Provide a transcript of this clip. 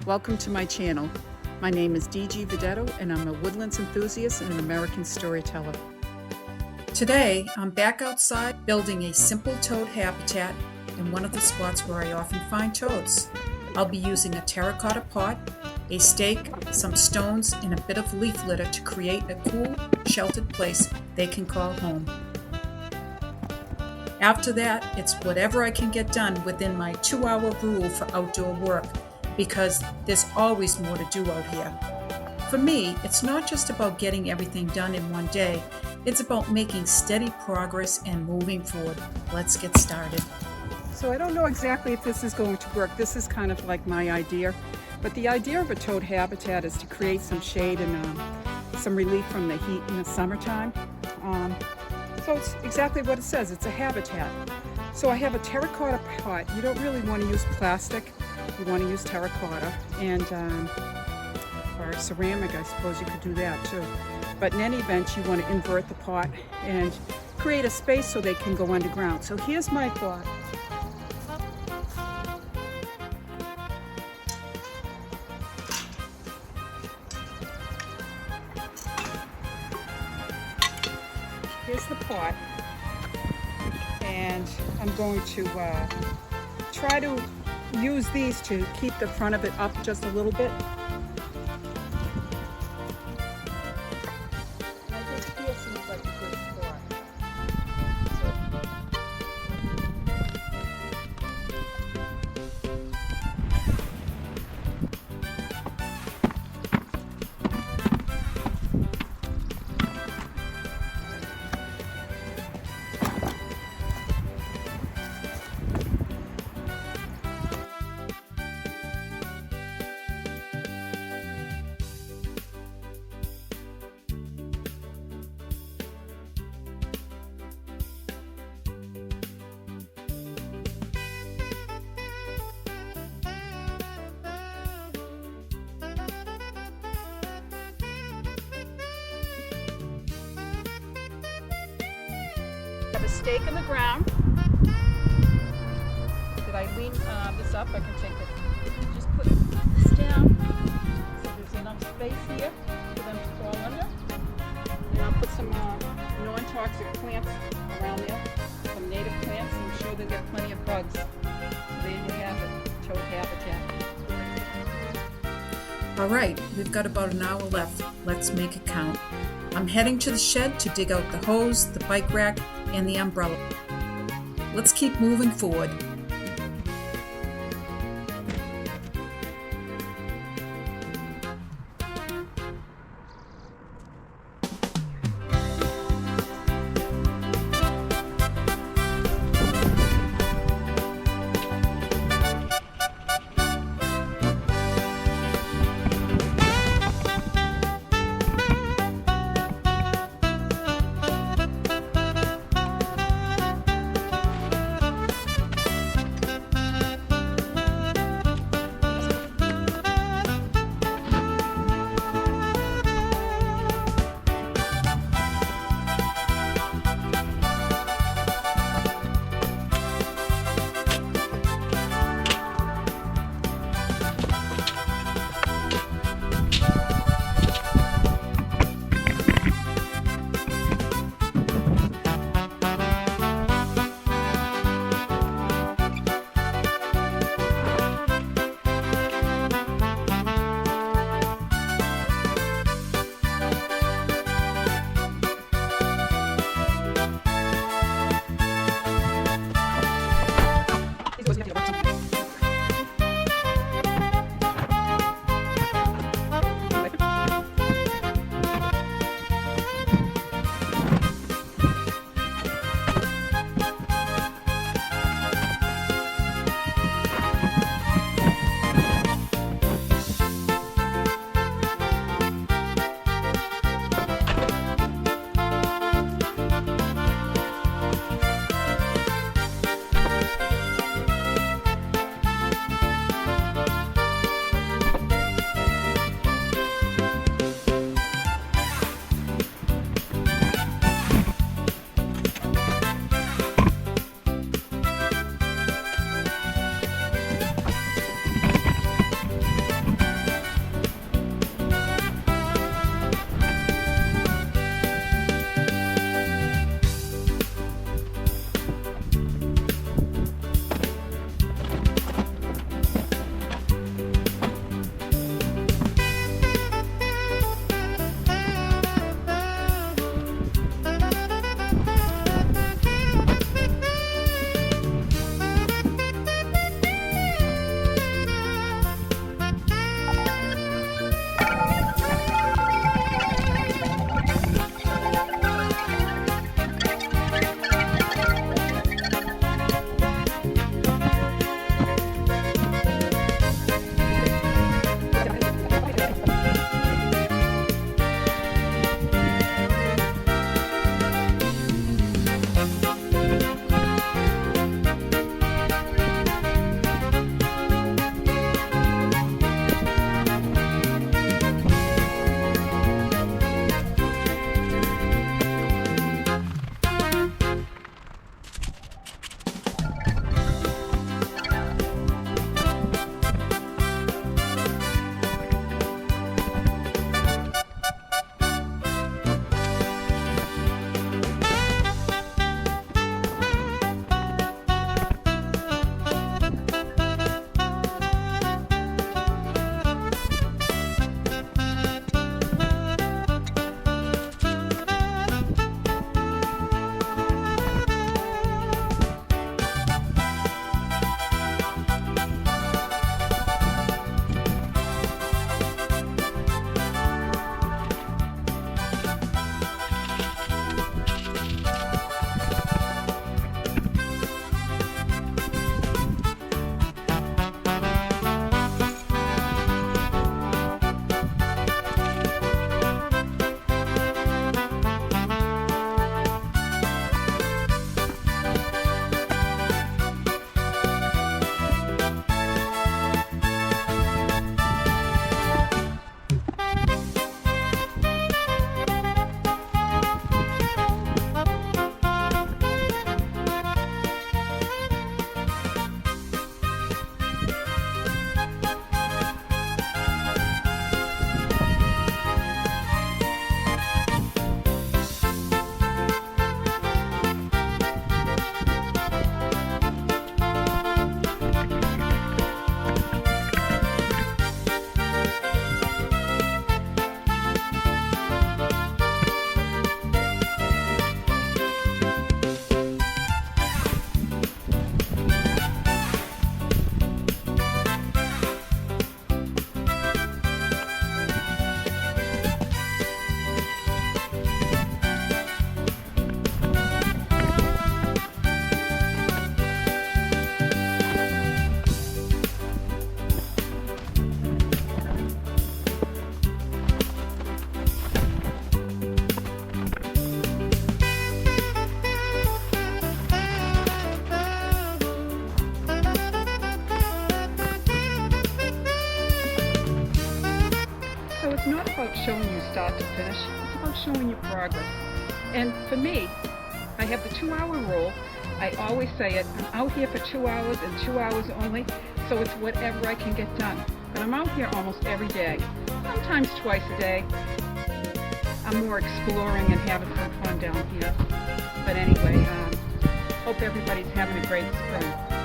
Welcome to my channel. My name is DG Videtto and I'm a woodlands enthusiast and an American storyteller. Today, I'm back outside building a simple toad habitat in one of the spots where I often find toads. I'll be using a terracotta pot, a stake, some stones, and a bit of leaf litter to create a cool, sheltered place they can call home. After that, it's whatever I can get done within my 2-hour rule for outdoor work, because there's always more to do out here. For me, it's not just about getting everything done in one day, it's about making steady progress and moving forward. Let's get started. So I don't know exactly if this is going to work. This is kind of like my idea, but the idea of a toad habitat is to create some shade and some relief from the heat in the summertime. So it's exactly what it says, it's a habitat. So I have a terracotta pot. You don't really want to use plastic, you want to use terracotta, and or ceramic, I suppose you could do that too. But in any event, you want to invert the pot and create a space so they can go underground. So here's my thought. Here's the pot, and I'm going to try to use these to keep the front of it up just a little bit. I think here seems like a good spot. I have a stake in the ground. Did I lean this up? I can take it. Just put this down so there's enough space here for them to crawl under. And I'll put some non-toxic plants around there, some native plants, and I'm sure they'll get plenty of bugs. So there you have it, toad habitat. All right, we've got about an hour left. Let's make it count. I'm heading to the shed to dig out the hose, the bike rack, and the umbrella. Let's keep moving forward. not about showing you start to finish, it's about showing you progress. And for me, I have the 2-hour rule. I always say it, I'm out here for 2 hours and 2 hours only, so it's whatever I can get done. But I'm out here almost every day, sometimes twice a day. I'm more exploring and having some fun down here. But anyway, hope everybody's having a great spring.